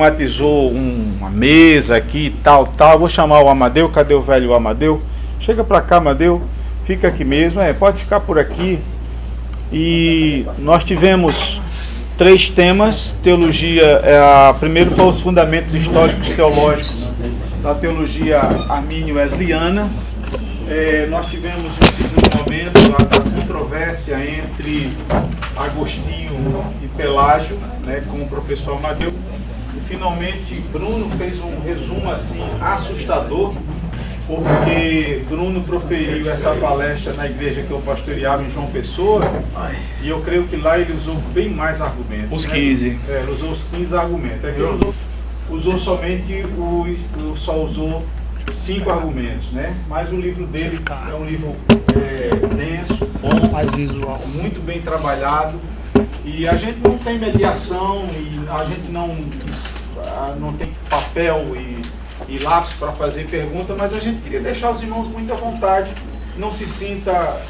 esquematizou uma mesa aqui, tal. Vou chamar o Amadeu. Cadê o velho Amadeu? Chega para cá, Amadeu. Fica aqui mesmo. Pode ficar por aqui. E nós tivemos 3 temas. Teologia, primeiro foi os fundamentos históricos teológicos da teologia armínio-wesleyana. Nós tivemos no segundo momento a controvérsia entre Agostinho e Pelágio, né, com o professor Amadeu. E finalmente Bruno fez um resumo assim assustador, porque Bruno proferiu essa palestra na igreja que eu pastoreava em João Pessoa, e eu creio que lá ele usou bem mais argumentos. Os 15. Ele usou os 15 argumentos. Aqui ele usou somente, só usou 5 argumentos, né? Mas o livro dele é um livro denso, bom, mais visual, muito bem trabalhado, e a gente não tem mediação, e a gente não tem papel e lápis para fazer pergunta, mas a gente queria deixar os irmãos muito à vontade, não se sinta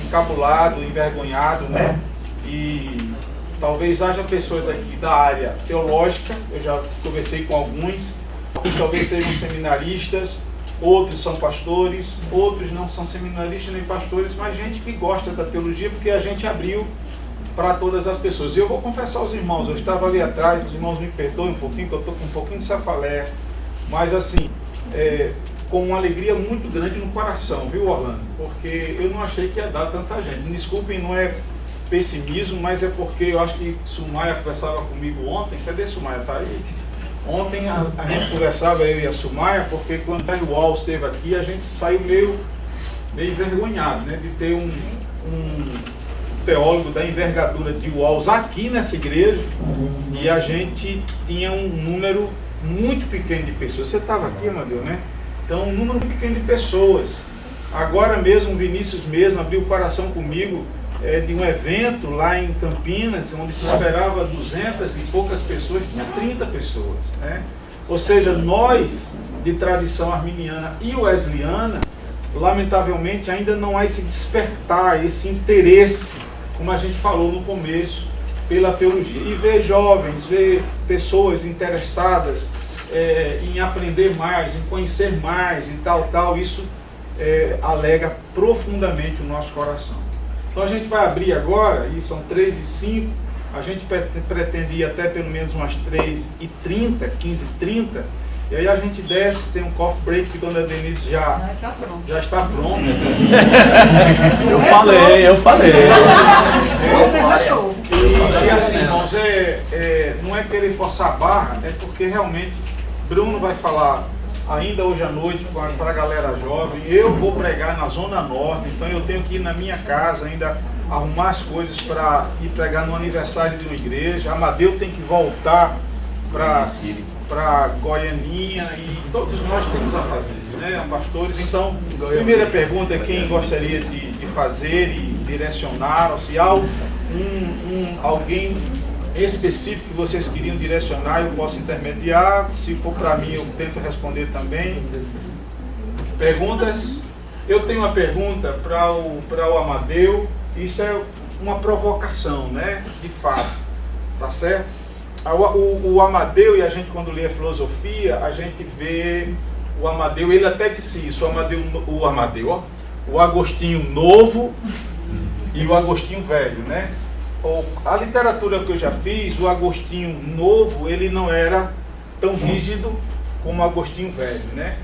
encabulado, envergonhado, né? E talvez haja pessoas aqui da área teológica, eu já conversei com alguns talvez sejam seminaristas, outros são pastores, outros não são seminaristas nem pastores, mas gente que gosta da teologia, porque a gente abriu para todas as pessoas. E eu vou confessar aos irmãos, eu estava ali atrás, os irmãos me perdoem um pouquinho, porque eu estou com um pouquinho de cefaleia, mas assim, com uma alegria muito grande no coração, viu, Orlando? Porque eu não achei que ia dar tanta gente. Me desculpem, não é pessimismo, mas é porque eu acho que Sumaia conversava comigo ontem. Cadê Sumaia? Está aí? Ontem a gente conversava, eu e a Sumaia, porque quando o Ual esteve aqui, a gente saiu meio envergonhado, né, de ter um teólogo da envergadura de Ual aqui nessa igreja, e a gente tinha um número muito pequeno de pessoas. Você estava aqui, Amadeu, né? Então, um número pequeno de pessoas. Agora mesmo, o Vinícius mesmo abriu o coração comigo de um evento lá em Campinas, onde se esperava 200 e poucas pessoas, tinha 30 pessoas, né? Ou seja, nós, de tradição arminiana e wesleyana, lamentavelmente ainda não há esse despertar, esse interesse, como a gente falou no começo, pela teologia. E ver jovens, ver pessoas interessadas em aprender mais, em conhecer mais e tal, isso alega profundamente o nosso coração. Então a gente vai abrir agora, e são 3h05, a gente pretende ir até pelo menos umas 3h30, 15h30, e aí a gente desce, tem um coffee break que Dona Denise já está pronta. Eu falei. E assim, irmãos, não é querer forçar a barra, é porque realmente Bruno vai falar ainda hoje à noite para a galera jovem. Eu vou pregar na Zona Norte, então eu tenho que ir na minha casa ainda arrumar as coisas para ir pregar no aniversário de uma igreja. Amadeu tem que voltar para Goianinha, e todos nós temos a fazer, né, pastores? Então, primeira pergunta é quem gostaria de fazer e direcionar, ou se há alguém específico que vocês queriam direcionar, eu posso intermediar. Se for para mim, eu tento responder também. Perguntas? Eu tenho uma pergunta para o Amadeu. Isso é uma provocação, né? De fato, tá certo? O Amadeu, e a gente quando lê a filosofia, a gente vê o Amadeu, ele até disse isso, o Agostinho novo e o Agostinho velho, né? A literatura que eu já fiz, o Agostinho novo, ele não era tão rígido como o Agostinho velho, né?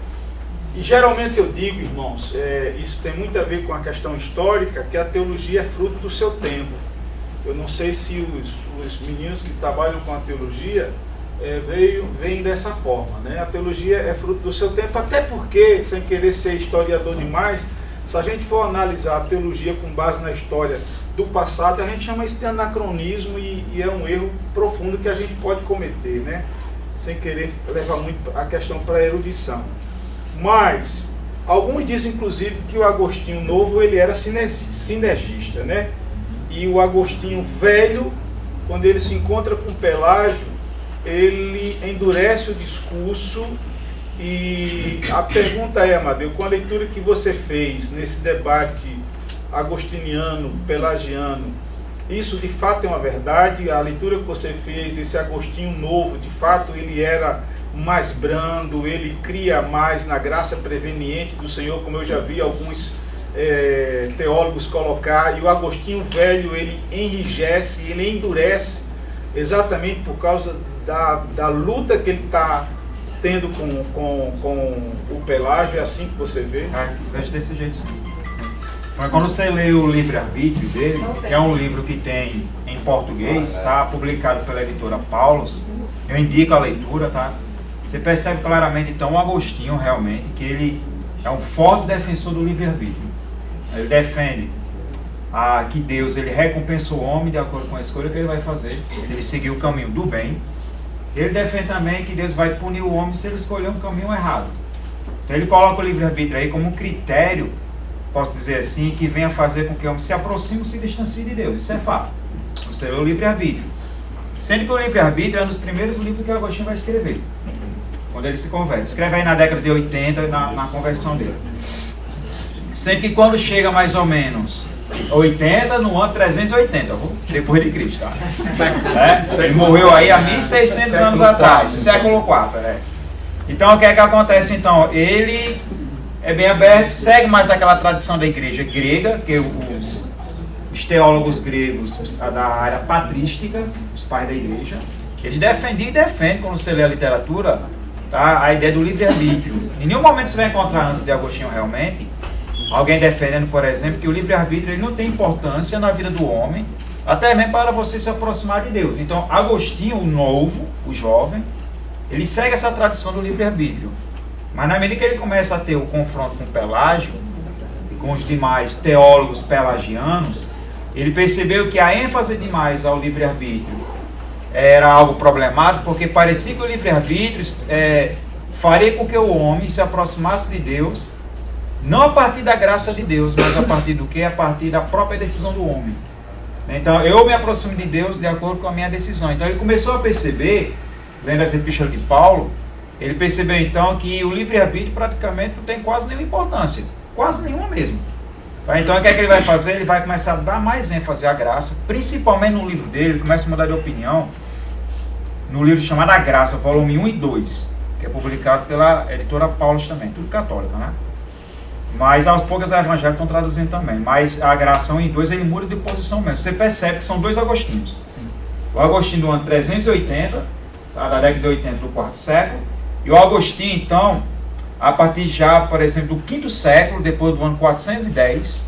E geralmente eu digo, irmãos, isso tem muito a ver com a questão histórica, que a teologia é fruto do seu tempo. Eu não sei se os meninos que trabalham com a teologia veem dessa forma, né? A teologia é fruto do seu tempo, até porque, sem querer ser historiador demais, se a gente for analisar a teologia com base na história do passado, a gente chama isso de anacronismo, e é um erro profundo que a gente pode cometer, né? Sem querer levar muito a questão para a erudição. Mas alguns dizem inclusive que o Agostinho novo ele era sinergista, né? E o Agostinho velho, quando ele se encontra com Pelágio, ele endurece o discurso. E a pergunta é, Amadeu, com a leitura que você fez nesse debate agostiniano, pelagiano, Isso de fato é uma verdade. A leitura que você fez, esse Agostinho novo, de fato ele era mais brando, ele cria mais na graça preveniente do Senhor, como eu já vi alguns teólogos colocar, e o Agostinho velho ele enrijece, ele endurece, exatamente por causa da luta que ele está tendo com o Pelágio. É assim que você vê? Vejo desse jeito sim. Mas quando você lê o livre-arbítrio dele, que é um livro que tem em português, está publicado pela editora Paulus, eu indico a leitura, tá? Você percebe claramente então o Agostinho realmente que ele é um forte defensor do livre-arbítrio. Ele defende que Deus ele recompensa o homem de acordo com a escolha que ele vai fazer, ele seguir o caminho do bem. Ele defende também que Deus vai punir o homem se ele escolher um caminho errado. Então ele coloca o livre-arbítrio aí como um critério, posso dizer assim, que venha fazer com que o homem se aproxime ou se distancie de Deus. Isso é fato. Você lê o livre-arbítrio. Sendo que o livre-arbítrio é um dos primeiros livros que o Agostinho vai escrever, quando ele se converte. Escreve aí na década de 80, na conversão dele. Sendo que quando chega mais ou menos 80, no ano 380, depois de Cristo, tá? Ele morreu aí há 1.600 anos atrás, século IV. Então o que é que acontece então? Ele é bem aberto, segue mais aquela tradição da igreja grega, que os teólogos gregos da área patrística, os pais da igreja, eles defendiam e defendem, quando você lê a literatura, tá, a ideia do livre-arbítrio. Em nenhum momento você vai encontrar, antes de Agostinho realmente, alguém defendendo, por exemplo, que o livre-arbítrio ele não tem importância na vida do homem, até mesmo para você se aproximar de Deus. Então, Agostinho, o novo, o jovem, ele segue essa tradição do livre-arbítrio. Mas na medida que ele começa a ter o confronto com Pelágio e com os demais teólogos pelagianos, ele percebeu que a ênfase demais ao livre-arbítrio era algo problemático, porque parecia que o livre-arbítrio faria com que o homem se aproximasse de Deus, não a partir da graça de Deus, mas a partir do quê? A partir da própria decisão do homem. Então, eu me aproximo de Deus de acordo com a minha decisão. Então, ele começou a perceber, lendo as epístolas de Paulo, ele percebeu então que o livre-arbítrio praticamente não tem quase nenhuma importância. Quase nenhuma mesmo. Então, o que é que ele vai fazer? Ele vai começar a dar mais ênfase à graça, principalmente no livro dele, ele começa a mudar de opinião, no livro chamado A Graça, volume 1 e 2, que é publicado pela editora Paulus também, tudo católica, né? Mas aos poucos as evangélicas estão traduzindo também. Mas a Graça 1 e 2 ele muda de posição mesmo. Você percebe que são dois Agostinhos. O Agostinho do ano 380, tá, da década de 80 do quarto século, e o Agostinho, então, a partir já, por exemplo, do quinto século, depois do ano 410,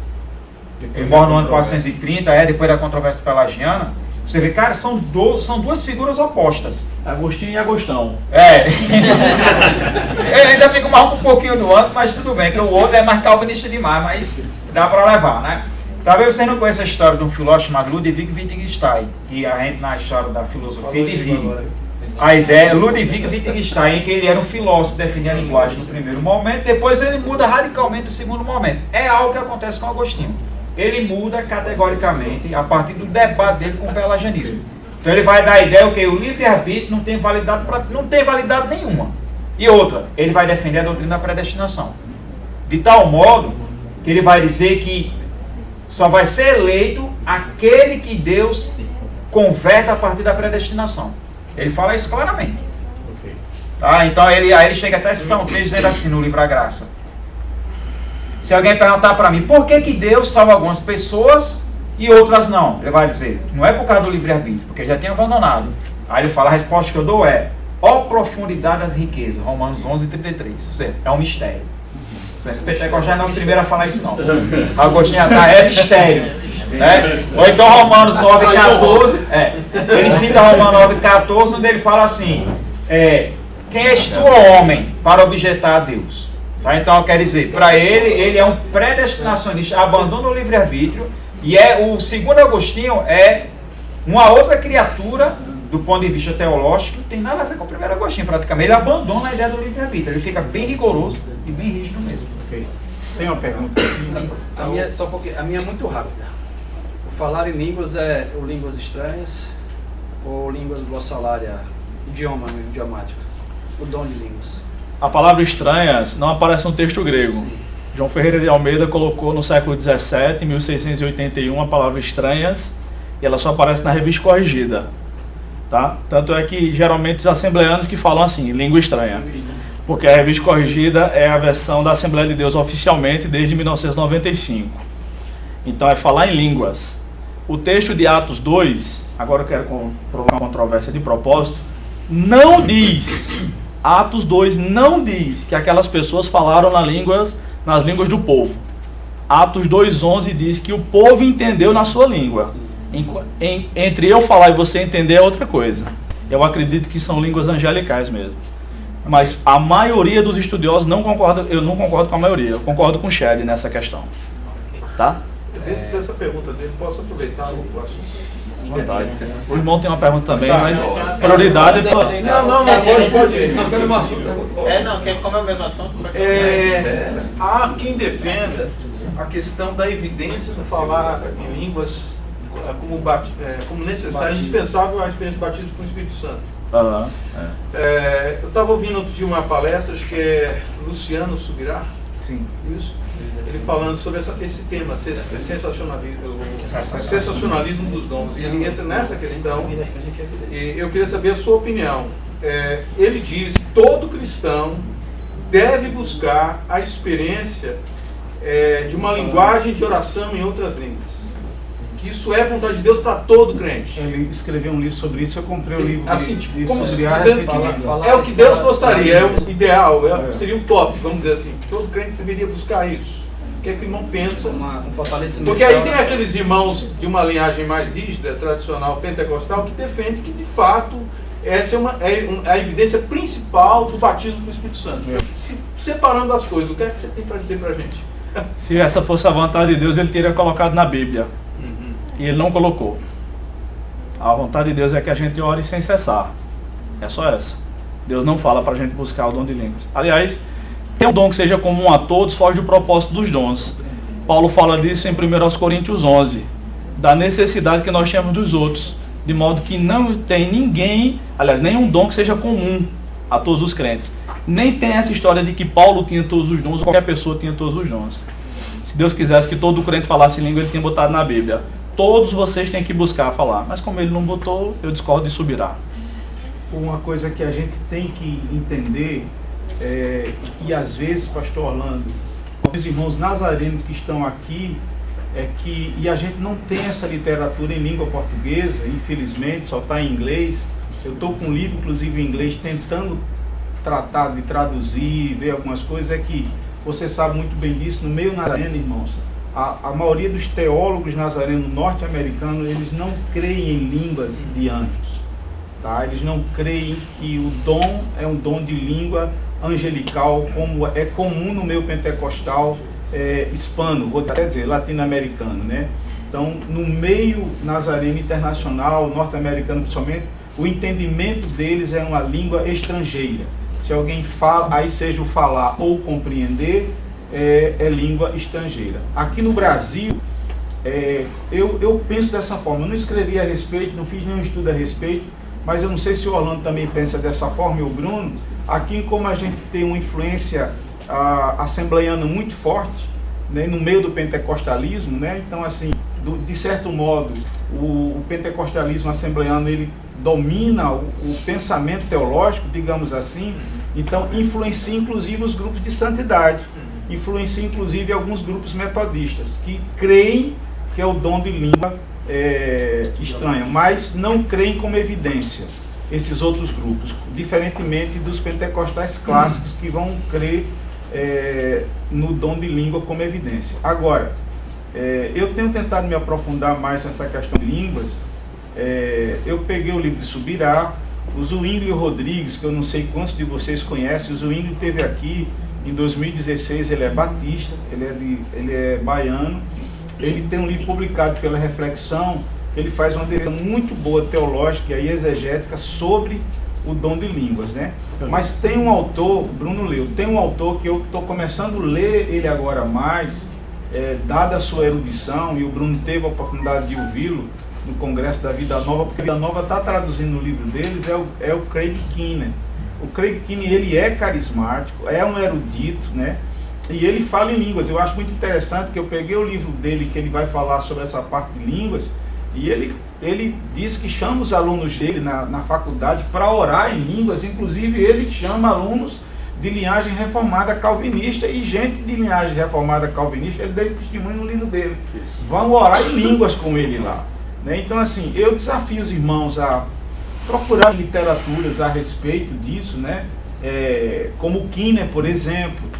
ele morre no ano 430, depois da controvérsia pelagiana. Você vê, cara, são duas figuras opostas. Agostinho e Agostão. Ele ainda fica mais um pouquinho do outro, mas tudo bem, que o outro é mais calvinista demais, mas dá para levar, né? Talvez você não conheça a história de um filósofo chamado Ludwig Wittgenstein, que a gente na história da filosofia divide a ideia, Ludwig Wittgenstein, que ele era um filósofo, definia a linguagem no primeiro momento, depois ele muda radicalmente no segundo momento. É algo que acontece com Agostinho. Ele muda categoricamente a partir do debate dele com o pelagianismo. Então ele vai dar a ideia que o livre-arbítrio não tem validade nenhuma. E outra, ele vai defender a doutrina da predestinação. De tal modo que ele vai dizer que só vai ser eleito aquele que Deus converte a partir da predestinação. Ele fala isso claramente. Tá? Então aí ele chega até a citar um texto dizendo assim no livro A Graça. Se alguém perguntar para mim, por que Deus salva algumas pessoas e outras não? Ele vai dizer, não é por causa do livre-arbítrio, porque já tinha abandonado. Aí ele fala, a resposta que eu dou é, ó profundidade das riquezas, Romanos 11:33. Ou seja, é um mistério. Os pentecostais não é o primeiro a falar isso não. Agostinho é mistério. Né? Ou então Romanos 9:14, ele cita Romanos 9:14, onde ele fala assim, quem és tu, homem, para objetar a Deus? Tá? Então quer dizer, para ele é um predestinacionista, abandona o livre-arbítrio, e o segundo Agostinho é uma outra criatura do ponto de vista teológico, não tem nada a ver com o primeiro Agostinho praticamente. Ele abandona a ideia do livre-arbítrio, ele fica bem rigoroso e bem rígido mesmo. Okay. Tem uma pergunta? Só um pouquinho, a minha é muito rápida. O falar em línguas é ou línguas estranhas ou línguas glossalária, idioma mesmo, idiomático, o dom de línguas. A palavra estranhas não aparece no texto grego. Sim. João Ferreira de Almeida colocou no século XVII, em 1681, a palavra estranhas, E ela só aparece na Revista Corrigida. Tá? Tanto é que geralmente os assembleanos que falam assim, língua estranha. Porque a Revista Corrigida é a versão da Assembleia de Deus oficialmente desde 1995. Então é falar em línguas. O texto de Atos 2, agora eu quero provar uma controvérsia de propósito, não diz, Atos 2 não diz que aquelas pessoas falaram nas línguas do povo. Atos 2:11 diz que o povo entendeu na sua língua. Entre eu falar e você entender é outra coisa. Eu acredito que são línguas angelicais mesmo. Mas a maioria dos estudiosos não concorda, eu não concordo com a maioria, eu concordo com o Shed nessa questão. Tá? Dentro dessa pergunta dele, posso aproveitar o assunto? Vontade. O irmão tem uma pergunta também, mas prioridade é para... Não, pode ir. Não, sendo um assunto. Como é o mesmo assunto? Há quem defenda a questão da evidência do falar em línguas como necessário, indispensável à experiência do batismo com o Espírito Santo. Eu estava ouvindo outro dia uma palestra, acho que é Luciano Subirá. Sim. Isso. Ele falando sobre esse tema, sensacionalismo dos dons. E ele entra nessa questão. E eu queria saber a sua opinião. Ele diz que todo cristão deve buscar a experiência de uma linguagem de oração em outras línguas. Que isso é vontade de Deus para todo crente. Ele escreveu um livro sobre isso, eu comprei o livro assim, como sobre dizendo que é o que Deus gostaria, é o ideal, seria o top, vamos dizer assim. Todo crente deveria buscar isso. O que é que o irmão pensa? Um fortalecimento. Porque aí tem aqueles irmãos de uma linhagem mais rígida, tradicional, pentecostal, que defendem que de fato essa é a evidência principal do batismo com o Espírito Santo. Separando as coisas, o que é que você tem para dizer para a gente? Se essa fosse a vontade de Deus, ele teria colocado na Bíblia. E ele não colocou. A vontade de Deus é que a gente ore sem cessar. É só essa. Deus não fala para a gente buscar o dom de línguas. Aliás, ter um dom que seja comum a todos foge do propósito dos dons. Paulo fala disso em 1 Coríntios 11. Da necessidade que nós temos dos outros. De modo que não tem ninguém, aliás, nenhum dom que seja comum a todos os crentes. Nem tem essa história de que Paulo tinha todos os dons, ou qualquer pessoa tinha todos os dons. Se Deus quisesse que todo crente falasse língua, ele tinha botado na Bíblia. Todos vocês têm que buscar falar. Mas como ele não botou, eu discordo de Subirá. Uma coisa que a gente tem que entender e às vezes, pastor Orlando, os irmãos nazarenos que estão aqui, e a gente não tem essa literatura em língua portuguesa, infelizmente, só está em inglês. Eu estou com um livro, inclusive em inglês, tentando tratar de traduzir, ver algumas coisas, que você sabe muito bem disso, no meio nazareno, irmãos, a maioria dos teólogos nazarenos norte-americanos, eles não creem em línguas de anjos, tá? Eles não creem que o dom é um dom de língua angelical, como é comum no meio pentecostal hispano, vou até dizer, latino-americano, né? Então, no meio nazareno internacional, norte-americano principalmente, o entendimento deles é uma língua estrangeira. Se alguém fala, aí seja o falar ou compreender, é língua estrangeira. Aqui no Brasil, eu penso dessa forma. Eu não escrevi a respeito, não fiz nenhum estudo a respeito, mas eu não sei se o Orlando também pensa dessa forma, e o Bruno. Aqui, como a gente tem uma influência assembleiana muito forte, né, no meio do pentecostalismo, né, então assim, de certo modo, o pentecostalismo assembleiano, ele domina o pensamento teológico, digamos assim. Então influencia inclusive os grupos de santidade, influencia inclusive alguns grupos metodistas que creem que é o dom de língua estranha, mas não creem como evidência esses outros grupos, diferentemente dos pentecostais clássicos que vão crer no dom de língua como evidência. Agora, eu tenho tentado me aprofundar mais nessa questão de línguas. Eu peguei o livro de Subirá, o Zwinglio Rodrigues, que eu não sei quantos de vocês conhecem. O Zwinglio esteve aqui em 2016, ele é batista, ele é baiano. Ele tem um livro publicado pela Reflexão, ele faz uma defesa muito boa teológica e exegética sobre o dom de línguas, né? Mas tem um autor, Bruno leu, tem um autor que eu estou começando a ler ele agora mais, dada a sua erudição, e o Bruno teve a oportunidade de ouvi-lo no Congresso da Vida Nova, porque a Vida Nova está traduzindo o livro deles, é o Craig Keener. O Craig Keener, ele é carismático, é um erudito, né? E ele fala em línguas. Eu acho muito interessante que eu peguei o livro dele, que ele vai falar sobre essa parte de línguas, E ele diz que chama os alunos dele na faculdade para orar em línguas, inclusive ele chama alunos de linhagem reformada calvinista e gente de linhagem reformada calvinista, ele dá esse testemunho no livro dele. Vão orar em línguas com ele lá. Né? Então, assim, eu desafio os irmãos a procurar literaturas a respeito disso, né? Como o Kinner, por exemplo.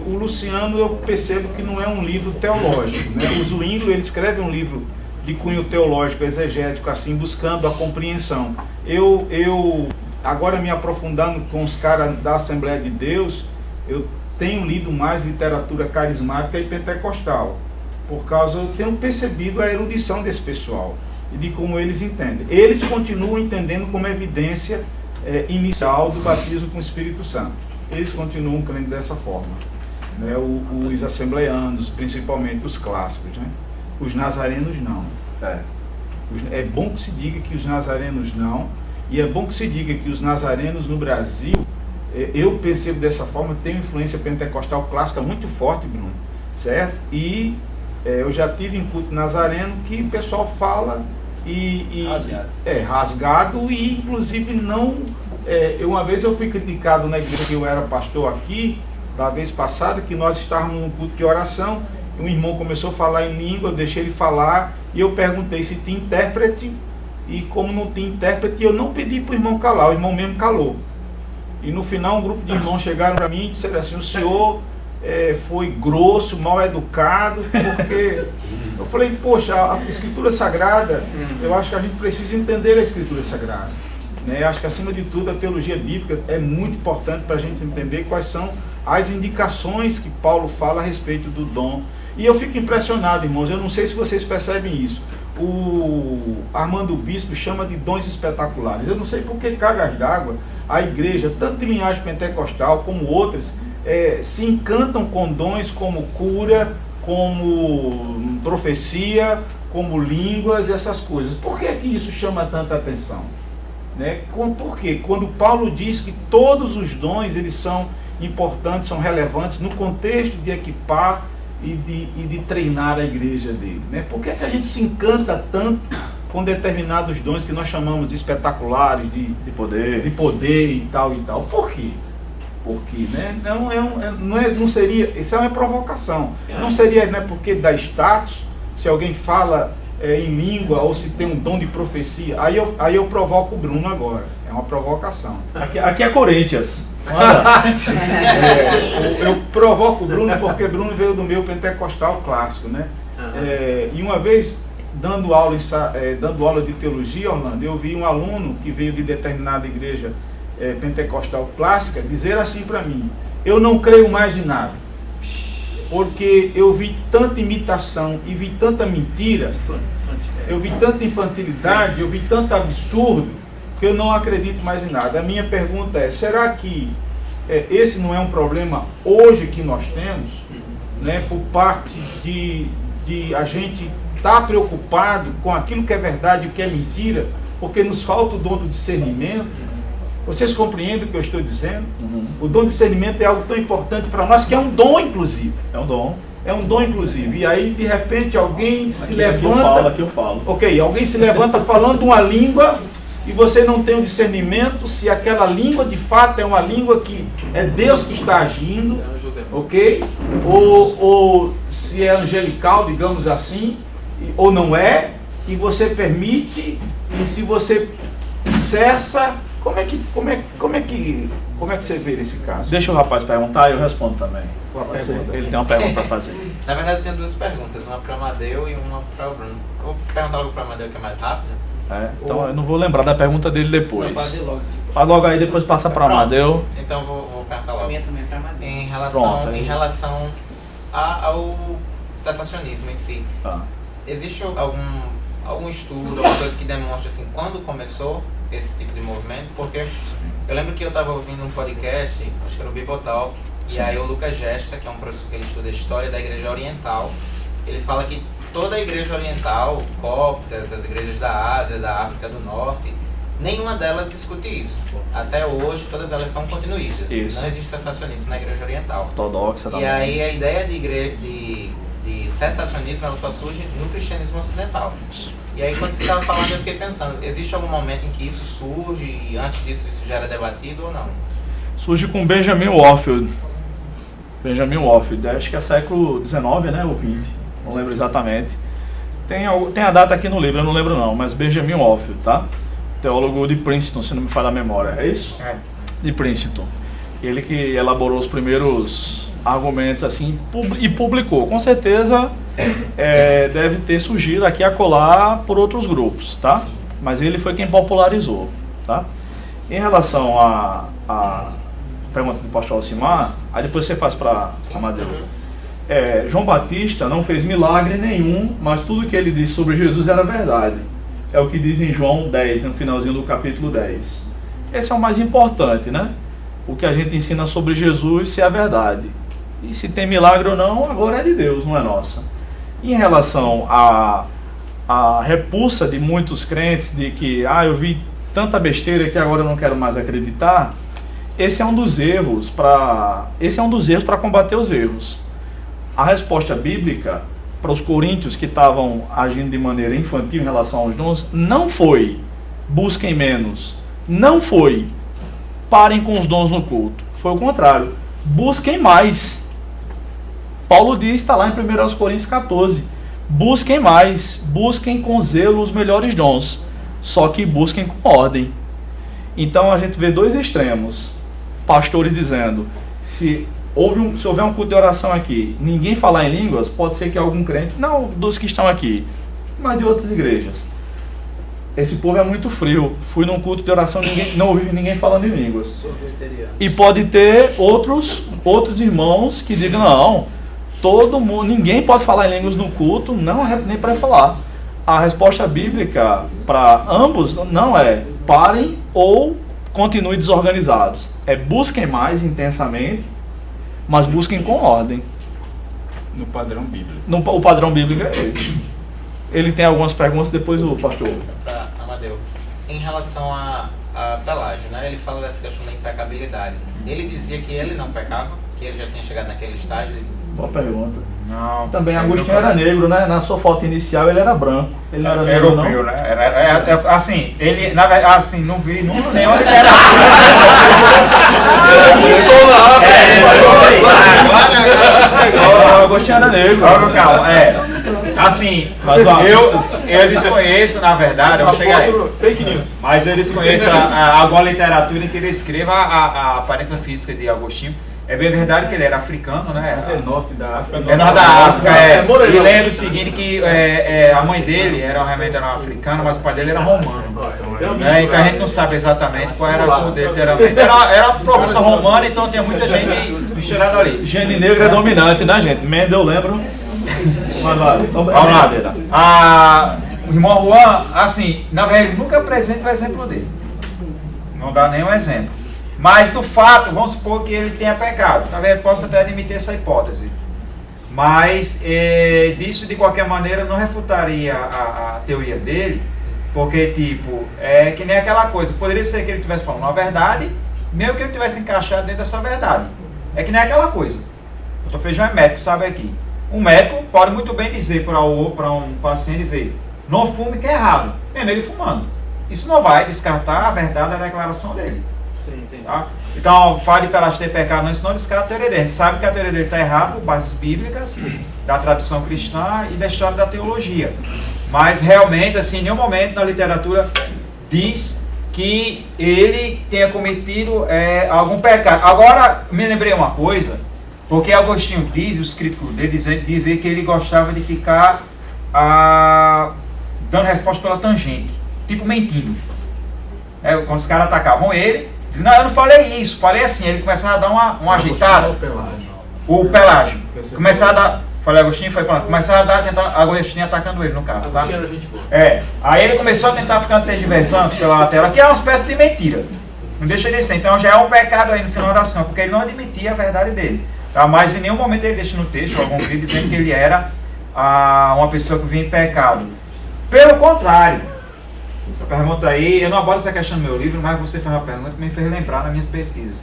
O Luciano, eu percebo que não é um livro teológico. Né? O Zwinglio, ele escreve um livro de cunho teológico, exegético, assim, buscando a compreensão. Eu agora me aprofundando com os caras da Assembleia de Deus, eu tenho lido mais literatura carismática e pentecostal, por causa, eu tenho percebido a erudição desse pessoal e de como eles entendem. Eles continuam entendendo como evidência inicial do batismo com o Espírito Santo. Eles continuam crendo dessa forma. Né? Os assembleanos, principalmente os clássicos, né? Os nazarenos não. É bom que se diga que os nazarenos não. E é bom que se diga que os nazarenos no Brasil, eu percebo dessa forma, tem influência pentecostal clássica muito forte, Bruno, certo? E eu já tive em culto nazareno que o pessoal fala rasgado e inclusive não... uma vez eu fui criticado na igreja que eu era pastor aqui, da vez passada, que nós estávamos num culto de oração, e um irmão começou a falar em língua, eu deixei ele falar, e eu perguntei se tinha intérprete. E como não tinha intérprete, eu não pedi para o irmão calar, o irmão mesmo calou. E no final um grupo de irmãos chegaram para mim e disseram assim, o senhor foi grosso, mal educado, porque... Eu falei, poxa, a Escritura Sagrada, eu acho que a gente precisa entender a Escritura Sagrada. Né? Acho que acima de tudo a teologia bíblica é muito importante para a gente entender quais são as indicações que Paulo fala a respeito do dom. E eu fico impressionado, irmãos, eu não sei se vocês percebem isso. O Armando Bispo chama de dons espetaculares. Eu não sei por que cargas d'água a igreja, tanto de linhagem pentecostal como outras, se encantam com dons como cura, como profecia, como línguas, essas coisas. Por que isso chama tanta atenção? Né? Por quê? Quando Paulo diz que todos os dons eles são importantes, são relevantes no contexto de equipar e de treinar a igreja dele. Né? Por que a gente se encanta tanto com determinados dons que nós chamamos de espetaculares, de poder e tal e tal? Por quê? Porque, né? Não seria, isso é uma provocação. Não seria, né, porque dá status, se alguém fala em língua ou se tem um dom de profecia. Aí eu provoco o Bruno agora. É uma provocação. Aqui é Corinthians. Eu provoco o Bruno porque Bruno veio do meu pentecostal clássico, né? E uma vez dando aula de teologia, Orlando, eu vi um aluno que veio de determinada igreja pentecostal clássica dizer assim para mim: eu não creio mais em nada, porque eu vi tanta imitação e vi tanta mentira, eu vi tanta infantilidade, eu vi tanto absurdo, que eu não acredito mais em nada. A minha pergunta é, será que esse não é um problema hoje que nós temos, né, por parte de a gente estar preocupado com aquilo que é verdade e o que é mentira, porque nos falta o dom do discernimento? Vocês compreendem o que eu estou dizendo? O dom de discernimento é algo tão importante para nós, que é um dom, inclusive. É um dom. É um dom, inclusive. E aí, de repente, alguém se levanta... Aqui eu falo. Ok, alguém se levanta falando uma língua e você não tem o discernimento se aquela língua, de fato, é uma língua que é Deus que está agindo, ok? Ou se é angelical, digamos assim, ou não é, e você permite, e se você cessa... Como é que você vê esse caso? Deixa o rapaz perguntar e eu respondo também. Ele tem uma pergunta para fazer. Na verdade, eu tenho duas perguntas, uma para o Amadeu e uma para o Bruno. Eu vou perguntar logo para o Amadeu, que é mais rápido. Então eu não vou lembrar da pergunta dele depois. Não, fala logo aí, depois passa para o Amadeu. Então vou perguntar logo. A minha também é para Amadeu. Em relação ao cessacionismo em si. Existe algum estudo, alguma coisa que demonstre assim, quando começou esse tipo de movimento? Porque eu lembro que eu estava ouvindo um podcast, acho que era o Bibotalk, e aí o Lucas Gesta, que é um professor que ele estuda a história da Igreja Oriental, ele fala que toda a Igreja Oriental, cóptas, as igrejas da Ásia, da África do Norte, nenhuma delas discute isso. Até hoje, todas elas são continuistas. Isso. Não existe cessacionismo na Igreja Oriental. Ortodoxa também. E aí a ideia de cessacionismo ela só surge no cristianismo ocidental. E aí quando você estava falando eu fiquei pensando, existe algum momento em que isso surge e antes disso isso já era debatido ou não? Surge com Benjamin Warfield. Benjamin Warfield, acho que é século XIX, né, ou XX, não lembro exatamente. Tem a data aqui no livro, eu não lembro não, mas Benjamin Warfield, tá? Teólogo de Princeton, se não me falha a memória, é isso? É. De Princeton. Ele que elaborou os primeiros argumentos assim e publicou. Com certeza deve ter surgido aqui a colar por outros grupos, tá? Mas ele foi quem popularizou, tá? Em relação a pergunta do pastor Alcimar, aí depois você faz para Amadeu. João Batista não fez milagre nenhum, mas tudo que ele disse sobre Jesus era verdade. É o que diz em João 10, no finalzinho do capítulo 10. Esse é o mais importante, né? O que a gente ensina sobre Jesus, se é verdade. E se tem milagre ou não, agora é de Deus, não é nossa. Em relação à repulsa de muitos crentes de que, eu vi tanta besteira que agora eu não quero mais acreditar, esse é um dos erros para combater os erros. A resposta bíblica para os coríntios que estavam agindo de maneira infantil em relação aos dons não foi busquem menos, não foi parem com os dons no culto, foi o contrário, busquem mais. Paulo diz, está lá em 1 Coríntios 14, busquem mais, busquem com zelo os melhores dons, só que busquem com ordem. Então a gente vê dois extremos, pastores dizendo, se houver um culto de oração aqui, ninguém falar em línguas, pode ser que algum crente, não dos que estão aqui, mas de outras igrejas. Esse povo é muito frio. Fui num culto de oração, não ouvi ninguém falando em línguas. E pode ter outros irmãos que digam, não, todo mundo, ninguém pode falar em línguas no culto, não nem para falar. A resposta bíblica para ambos não é parem ou continuem desorganizados. É busquem mais intensamente, mas busquem com ordem. No padrão bíblico. O padrão bíblico é esse. Ele tem algumas perguntas, depois o pastor. Para Amadeu. Em relação a Pelágio, né? Ele fala dessa questão da impecabilidade. Ele dizia que ele não pecava, que ele já tinha chegado naquele estágio. Boa pergunta. Não. Também Agostinho era negro, né? Na sua foto inicial ele era branco. Ele não era negro, europeu, não? Né? Assim, ele, na verdade, assim, não vi nenhuma literatura. Agostinho era negro. Calma, assim, eu desconheço, na verdade, eu vou chegar aí. Fake news. Mas eu desconheço alguma literatura em que descreva a aparência física de Agostinho. É bem verdade que ele era africano, né? É norte da África. É norte da África, E lembro o seguinte, que a mãe dele realmente era africana, mas o pai dele era romano. Então a gente não sabe exatamente qual era a cor dele. Era uma profissão romana, então tinha muita gente misturada ali. Gene negro é dominante, né, gente? Mendel, lembro. Mas vamos lá. O irmão Juan, assim, na verdade, ele nunca apresenta o exemplo dele. Não dá nenhum exemplo. Mas do fato, vamos supor que ele tenha pecado. Na verdade, posso até admitir essa hipótese. Mas disso, de qualquer maneira, não refutaria a teoria dele, porque, tipo, é que nem aquela coisa. Poderia ser que ele estivesse falando uma verdade, mesmo que ele tivesse encaixado dentro dessa verdade. É que nem aquela coisa. O Dr. Feijão é médico, sabe aqui. Um médico pode muito bem dizer para um paciente, dizer, não fume que é errado, mesmo ele fumando. Isso não vai descartar a verdade da declaração dele. Sim, entendi. Tá? Então, o fato de Pelágio ter pecado, não, isso não descarta a teoria dele. A gente sabe que a teoria dele está errada por bases bíblicas, da tradição cristã e da história da teologia. Mas realmente, assim, em nenhum momento na literatura diz que ele tenha cometido algum pecado. Agora, me lembrei uma coisa, porque Agostinho diz, os críticos dele dizem que ele gostava de ficar dando resposta pela tangente, tipo mentindo. Quando os caras atacavam ele, diz, não, eu não falei isso, falei assim, ele começava a dar uma ajeitada. O Pelágio. Começava a dar, falei Agostinho, foi pronto, começava a dar, tentar, Agostinho atacando ele no caso, tá? Aí ele começou a tentar ficar tergiversando pela lateral, que é uma espécie de mentira. Não deixa de ser, então já é um pecado aí no final da oração, porque ele não admitia a verdade dele. Tá? Mas em nenhum momento ele deixa no texto algum livro dizendo que ele era uma pessoa que vinha em pecado. Pelo contrário, essa pergunta aí, eu não abordo essa questão no meu livro, mas você fez uma pergunta que me fez lembrar nas minhas pesquisas.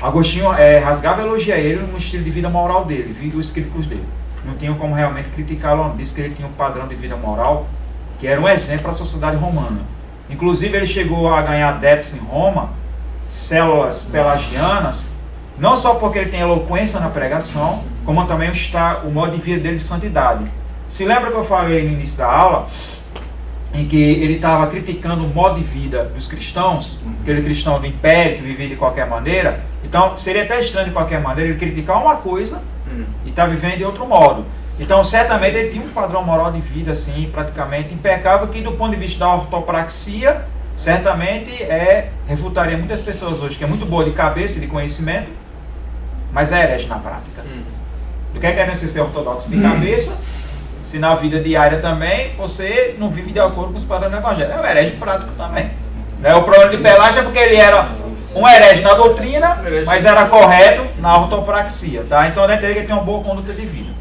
Agostinho rasgava e elogia ele no estilo de vida moral dele, vindo os críticos dele. Não tinham como realmente criticá-lo, disse que ele tinha um padrão de vida moral que era um exemplo para a sociedade romana. Inclusive ele chegou a ganhar adeptos em Roma, células pelagianas, não só porque ele tem eloquência na pregação, como também o modo de vida dele de santidade. Se lembra que eu falei no início da aula, em que ele estava criticando o modo de vida dos cristãos, aquele cristão do império que vivia de qualquer maneira? Então seria até estranho de qualquer maneira ele criticar uma coisa e estar vivendo de outro modo. Então certamente ele tinha um padrão moral de vida assim, praticamente impecável, que do ponto de vista da ortopraxia, certamente refutaria muitas pessoas hoje, que é muito boa de cabeça e de conhecimento, mas é herege na prática. Do que é você ser ortodoxo de cabeça, se na vida diária também você não vive de acordo com os padrões do Evangelho? É um herege prático também. O problema de Pelágio é porque ele era um herege na doutrina, mas era correto na ortopraxia. Tá? Então deve ter que ele tem uma boa conduta de vida.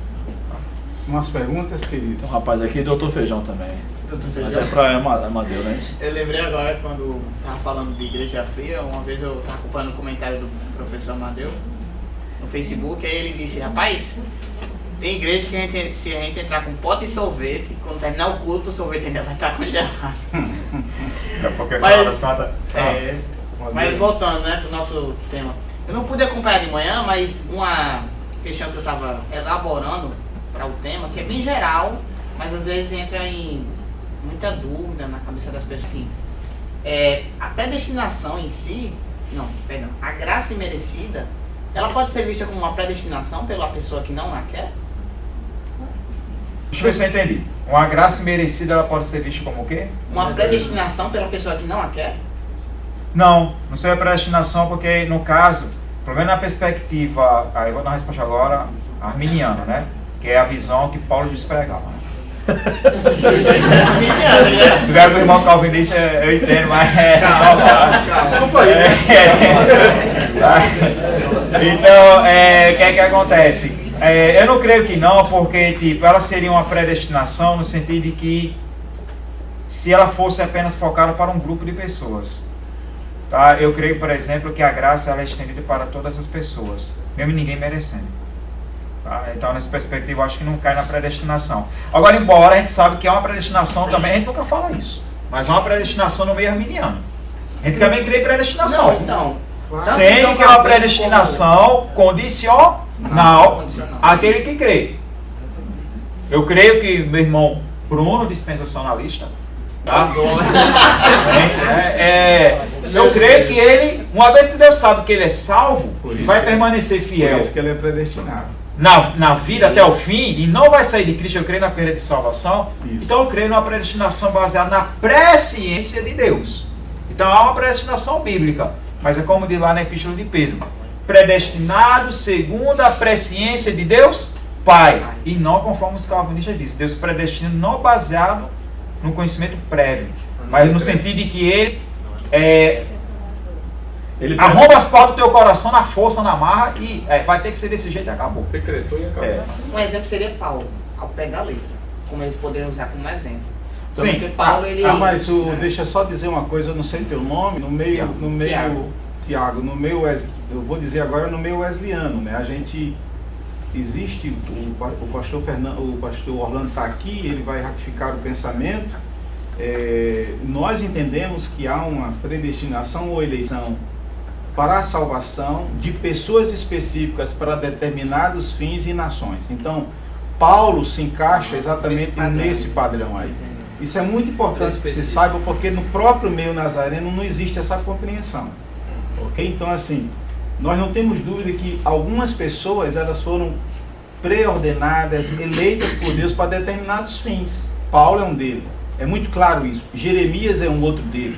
Umas perguntas, querido? Tem um rapaz aqui, doutor Feijão também. Doutor Feijão? Mas é para Amadeu, né? Eu lembrei agora, quando estava falando de Igreja Fria, uma vez eu estava acompanhando um comentário do professor Amadeu no Facebook, aí ele disse, rapaz, tem igreja que se a gente entrar com pote de sorvete, quando terminar o culto, o sorvete ainda vai estar congelado. Mas voltando, né, para o nosso tema. Eu não pude acompanhar de manhã, mas uma questão que eu estava elaborando para o tema, que é bem geral, mas às vezes entra em muita dúvida na cabeça das pessoas. Assim, a predestinação em si, a graça imerecida, ela pode ser vista como uma predestinação pela pessoa que não a quer? Deixa eu ver se eu entendi. Uma graça merecida, ela pode ser vista como o quê? Uma predestinação pela pessoa que não a quer? Não seria predestinação, porque no caso, pelo menos na perspectiva, aí eu vou dar uma resposta agora, arminiana, né? Que é a visão que Paulo despregava. Né? Se tiver com o irmão calvinista, eu entendo, mas Desculpa aí, né? Então, o que é que acontece? Eu não creio que não, porque tipo, ela seria uma predestinação no sentido de que se ela fosse apenas focada para um grupo de pessoas. Tá? Eu creio, por exemplo, que a graça ela é estendida para todas as pessoas, mesmo ninguém merecendo. Tá? Então, nessa perspectiva, eu acho que não cai na predestinação. Agora, embora a gente sabe que é uma predestinação também, a gente nunca fala isso, mas é uma predestinação no meio arminiano. A gente também crê em predestinação. Não, então, sendo que é uma predestinação condicional àquele que crê. Eu creio que meu irmão Bruno, dispensacionalista, tá? Eu creio que ele, uma vez que Deus sabe que ele é salvo, vai permanecer fiel. Por isso que ele é predestinado. Na vida até o fim, e não vai sair de Cristo. Eu creio na perda de salvação. Isso. Então eu creio numa predestinação baseada na presciência de Deus. Então há uma predestinação bíblica, mas é como diz lá na Epístola de Pedro: predestinado segundo a presciência de Deus Pai, e não conforme os calvinistas dizem. Deus predestina não baseado no conhecimento prévio, mas no sentido de que ele arromba as portas do teu coração na força, na marra, e vai ter que ser desse jeito e acabou. Decretou e acabou. Um exemplo seria Paulo, ao pé da letra, como eles poderiam usar como exemplo. Sim. Porque Paulo, ele... mas deixa eu só dizer uma coisa, eu não sei teu nome, no meio Tiago, no meio, eu vou dizer agora no meio wesleyano, né? A gente, existe, o pastor Orlando está aqui, ele vai ratificar o pensamento. Nós entendemos que há uma predestinação ou eleição para a salvação de pessoas específicas para determinados fins e nações. Então, Paulo se encaixa exatamente nesse padrão aí. Isso é muito importante que você saiba, porque no próprio meio nazareno não existe essa compreensão. Ok? Então, assim, nós não temos dúvida que algumas pessoas, elas foram pré-ordenadas, eleitas por Deus para determinados fins. Paulo é um deles. É muito claro isso. Jeremias é um outro dele.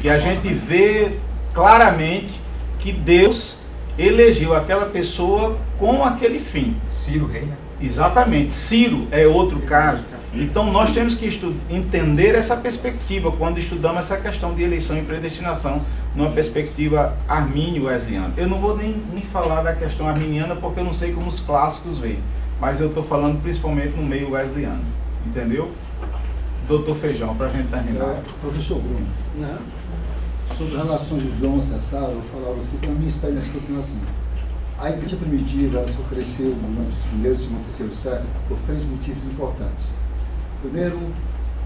Que a gente vê claramente que Deus elegeu aquela pessoa com aquele fim. Ciro, rei, né? Exatamente. Ciro é outro caso. Então nós temos que entender essa perspectiva quando estudamos essa questão de eleição e predestinação numa perspectiva armínio-wesleyana. Eu não vou nem falar da questão arminiana porque eu não sei como os clássicos veem, mas eu estou falando principalmente no meio wesleyano. Entendeu? Doutor Feijão, para a gente terminar. Professor Bruno, sobre as relações de João acessado, eu falava assim, que a minha experiência que eu tenho assim. A igreja primitiva só cresceu durante os primeiros, segundo e terceiro século por três motivos importantes. Primeiro,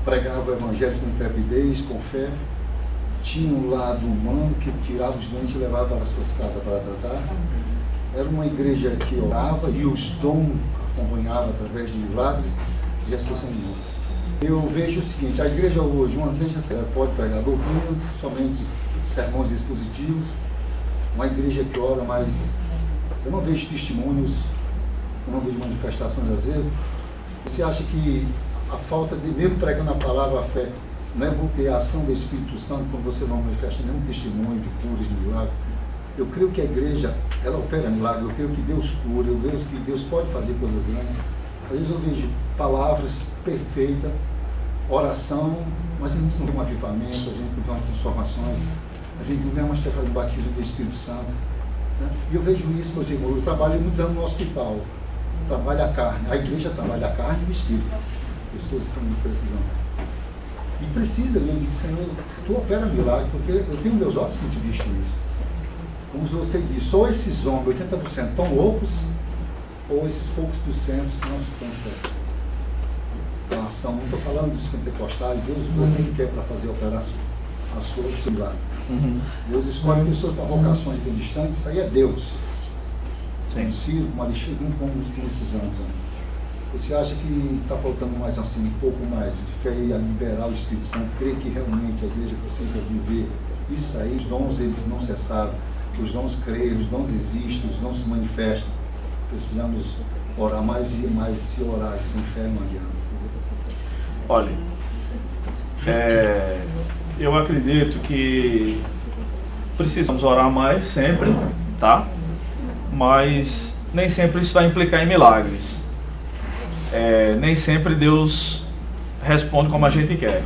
pregava o evangelho com intrepidez, com fé, tinha um lado humano que tirava os doentes e levava para as suas casas para tratar. Era uma igreja que orava e os dons acompanhavam através de milagres e raciocínio. Eu vejo o seguinte, a igreja hoje, uma igreja pode pregar doutrinas, somente sermões expositivos, uma igreja que ora, mas eu não vejo testemunhos, eu não vejo manifestações às vezes. Você acha que a falta de, mesmo pregando a palavra, a fé, não é porque a ação do Espírito Santo, quando você não manifesta nenhum testemunho de curas, de milagre? Eu creio que a igreja, ela opera milagre, eu creio que Deus cura, eu vejo que Deus pode fazer coisas grandes. Às vezes eu vejo palavras perfeitas, oração, mas a gente não vê um avivamento, a gente não vê uma transformações, a gente não vê um batismo do Espírito Santo. Né? E eu vejo isso, meus irmãos, eu trabalho muitos anos no hospital, trabalho a carne, a igreja trabalha a carne e o Espírito. As pessoas estão precisando. E precisa, eu digo, Senhor, tu opera milagre, porque eu tenho meus olhos sempre visto isso. Como você disse, ou esses homens, 80% estão loucos, ou esses poucos porcentos não estão certos. A ação, não estou falando dos pentecostais, Deus usa quem quer para fazer operar o seu milagre. Deus escolhe pessoas para vocações bem distantes, isso aí é Deus. Como Ciro, como Alexandre, como nesses anos. Você acha que está faltando mais assim, um pouco mais de fé e a liberar o Espírito Santo, crer que realmente a igreja precisa viver isso aí, os dons eles não cessaram, os dons creem, os dons existem, os dons se manifestam. Precisamos orar mais e mais, se orar sem fé não adianta. Olha, eu acredito que precisamos orar mais sempre, tá? Mas nem sempre isso vai implicar em milagres. Nem sempre Deus responde como a gente quer.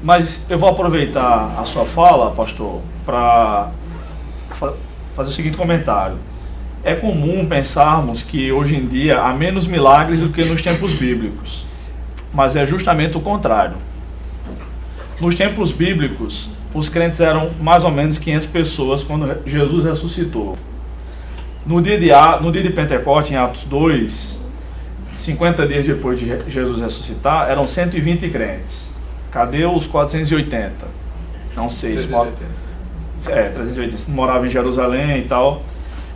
Mas eu vou aproveitar a sua fala, pastor, para fazer o seguinte comentário. É comum pensarmos que hoje em dia há menos milagres do que nos tempos bíblicos. Mas é justamente o contrário. Nos tempos bíblicos, os crentes eram mais ou menos 500 pessoas quando Jesus ressuscitou. No dia de Pentecostes, em Atos 2, 50 dias depois de Jesus ressuscitar, eram 120 crentes. Cadê os 480? Não sei. 380. Se morava em Jerusalém e tal.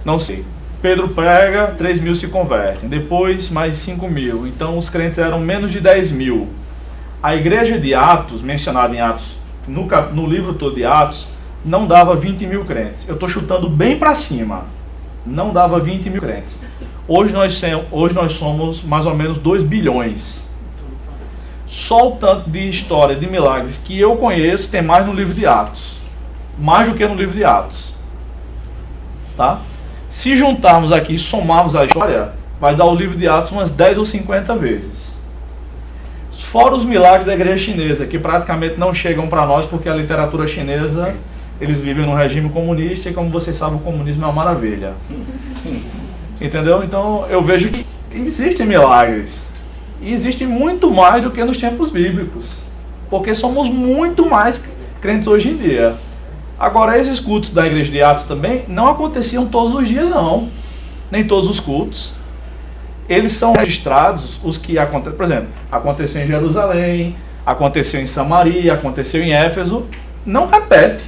Não sei. Pedro prega, 3 mil se convertem. Depois, mais 5 mil. Então, os crentes eram menos de 10 mil. A igreja de Atos, mencionada em Atos, no livro todo de Atos, não dava 20 mil crentes. Eu estou chutando bem para cima. Não dava 20 mil crentes. Hoje nós somos mais ou menos 2 bilhões. Só o tanto de história, de milagres que eu conheço tem mais no livro de Atos. Mais do que no livro de Atos. Tá? Se juntarmos aqui e somarmos a história, vai dar o livro de Atos umas 10 ou 50 vezes. Fora os milagres da igreja chinesa, que praticamente não chegam para nós, porque a literatura chinesa, eles vivem num regime comunista, e como vocês sabem, o comunismo é uma maravilha. Entendeu? Então eu vejo que existem milagres. E existem muito mais do que nos tempos bíblicos. Porque somos muito mais crentes hoje em dia. Agora, esses cultos da igreja de Atos também não aconteciam todos os dias, não. Nem todos os cultos. Eles são registrados, os que acontecem. Por exemplo, aconteceu em Jerusalém, aconteceu em Samaria, aconteceu em Éfeso. Não repete.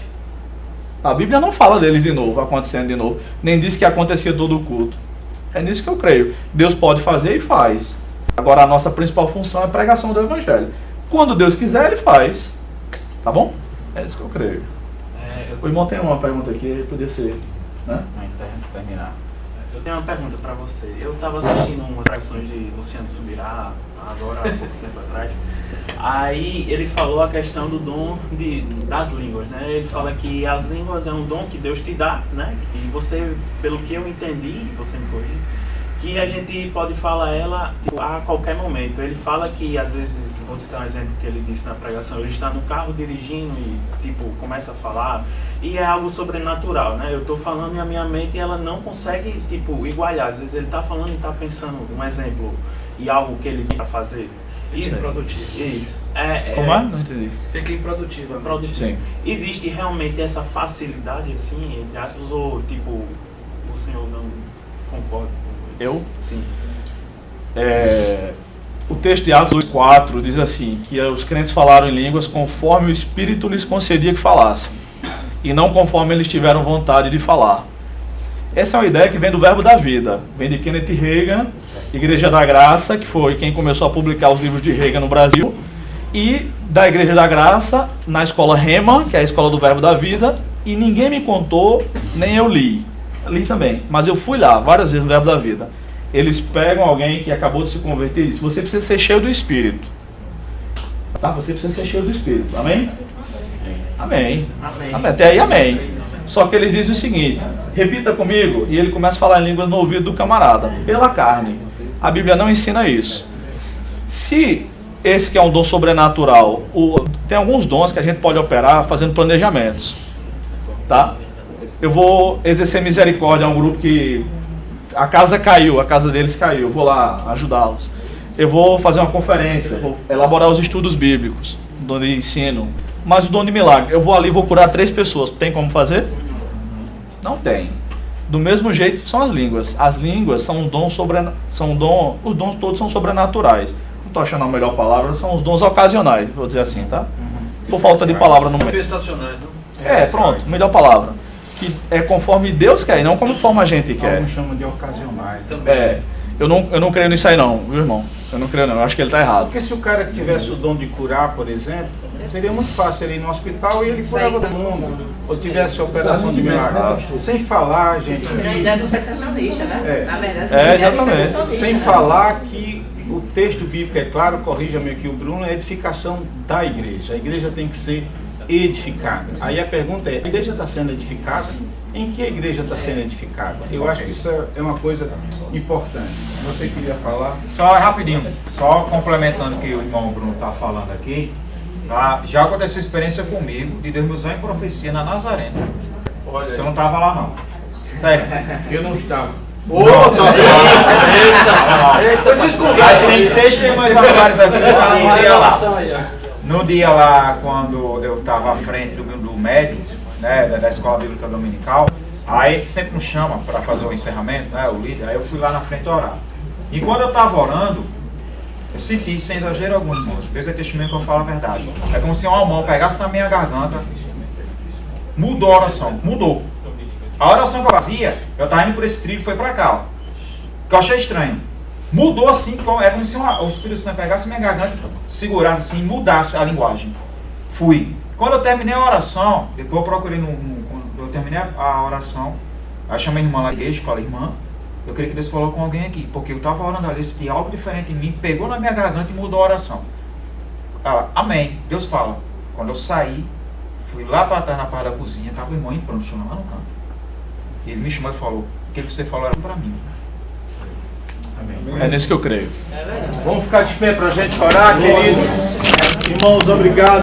A Bíblia não fala deles de novo, acontecendo de novo. Nem diz que acontecia todo o culto. É nisso que eu creio. Deus pode fazer e faz. Agora, a nossa principal função é a pregação do Evangelho. Quando Deus quiser, Ele faz. Tá bom? É isso que eu creio. O irmão tem uma pergunta aqui, podia ser, né? Terminar. Eu tenho uma pergunta para você. Eu estava assistindo umas pregações de Luciano Subirá, agora há pouco tempo atrás. Aí ele falou a questão do dom das línguas, né? Ele fala que as línguas é um dom que Deus te dá, né? E você, pelo que eu entendi, você me corrige, que a gente pode falar ela tipo, a qualquer momento. Ele fala que às vezes, você tem um exemplo que ele disse na pregação, ele está no carro dirigindo e tipo, começa a falar, e é algo sobrenatural, né? Eu estou falando e a minha mente ela não consegue tipo, igualar. Às vezes ele está falando e está pensando um exemplo e algo que ele tem para fazer. Isso. Improdutivo. Isso. Como é? Não entendi. Fica improdutivo. Sim. Existe realmente essa facilidade, assim, entre aspas, ou tipo, o senhor não concorda? Eu? Sim. O texto de Atos 2:4 diz assim, que os crentes falaram em línguas conforme o Espírito lhes concedia que falassem, e não conforme eles tiveram vontade de falar. Essa é uma ideia que vem do Verbo da Vida, vem de Kenneth Hagin, Igreja da Graça, que foi quem começou a publicar os livros de Hagin no Brasil, e da Igreja da Graça, na escola Rema, que é a escola do Verbo da Vida, e ninguém me contou, nem eu li. Li também, mas eu fui lá várias vezes no Verbo da Vida. Eles pegam alguém que acabou de se converter e dizem, você precisa ser cheio do Espírito. Tá? Você precisa ser cheio do Espírito. Amém? Amém. Amém. Até aí, amém. Só que eles dizem o seguinte, repita comigo, e ele começa a falar em línguas no ouvido do camarada, pela carne. A Bíblia não ensina isso. Se esse que é um dom sobrenatural, tem alguns dons que a gente pode operar fazendo planejamentos. Tá? Eu vou exercer misericórdia a um grupo que a casa caiu, a casa deles caiu, eu vou lá ajudá-los. Eu vou fazer uma conferência, vou elaborar os estudos bíblicos, dom de ensino. Mas o dom de milagre, eu vou ali e vou curar 3 pessoas. Tem como fazer? Não tem. Do mesmo jeito são as línguas. As línguas são um dom os dons todos são sobrenaturais. Não estou achando a melhor palavra, são os dons ocasionais, vou dizer assim, tá? Por falta de palavra no meio. Manifestacionais, não? Pronto, melhor palavra. Que é conforme Deus quer, e não conforme a gente quer. Alguns chamam de ocasionais. Eu não creio nisso aí não, viu, irmão? Eu não creio não, eu acho que ele está errado. Porque se o cara tivesse o dom de curar, por exemplo, seria muito fácil ele ir no hospital e ele curava todo mundo. Ou tivesse operação de milagre. Sem falar, gente. Isso é a ideia do sensacionista, né? Na verdade, exatamente. Sem falar que o texto bíblico, é claro, corrija-me aqui o Bruno, é a edificação da igreja. A igreja tem que ser edificada. Aí a pergunta é, a igreja está sendo edificada? Em que a igreja está sendo edificada? Eu acho que isso é uma coisa importante. Você queria falar? Só rapidinho, só complementando o que o irmão Bruno está falando aqui, tá? Já aconteceu experiência comigo de Deus me usar em profecia na Nazarena. Olha, você não estava lá não. Sério. Eu não estava. Tem testemunhas atuais aqui. No dia lá, quando eu estava à frente do médico, né, da escola bíblica dominical, aí ele sempre nos chama para fazer o encerramento, né, o líder, aí eu fui lá na frente orar. E quando eu estava orando, eu senti, sem exagero algum, irmãos, Deus é testemunho que eu falo a verdade. É como se uma mão pegasse na minha garganta, mudou a oração, mudou. A oração que eu fazia, eu estava indo por esse trilho, foi para cá, ó, que eu achei estranho. Mudou assim, é como se o Espírito Santo pegasse minha garganta, segurasse assim, mudasse a linguagem. Fui. Quando eu terminei a oração, depois eu procurei quando eu terminei a oração, aí chamei a irmã lá da igreja e falei, irmã, eu creio que Deus falou com alguém aqui, porque eu estava orando ali, senti algo diferente em mim, pegou na minha garganta e mudou a oração. Ela, amém, Deus fala. Quando eu saí, fui lá para trás na parte da cozinha, estava o irmão em pronto, chorando lá no canto. Ele me chamou e falou, o que você falou era para mim. É nisso que eu creio. Vamos ficar de pé para a gente orar, queridos. Irmãos, obrigado.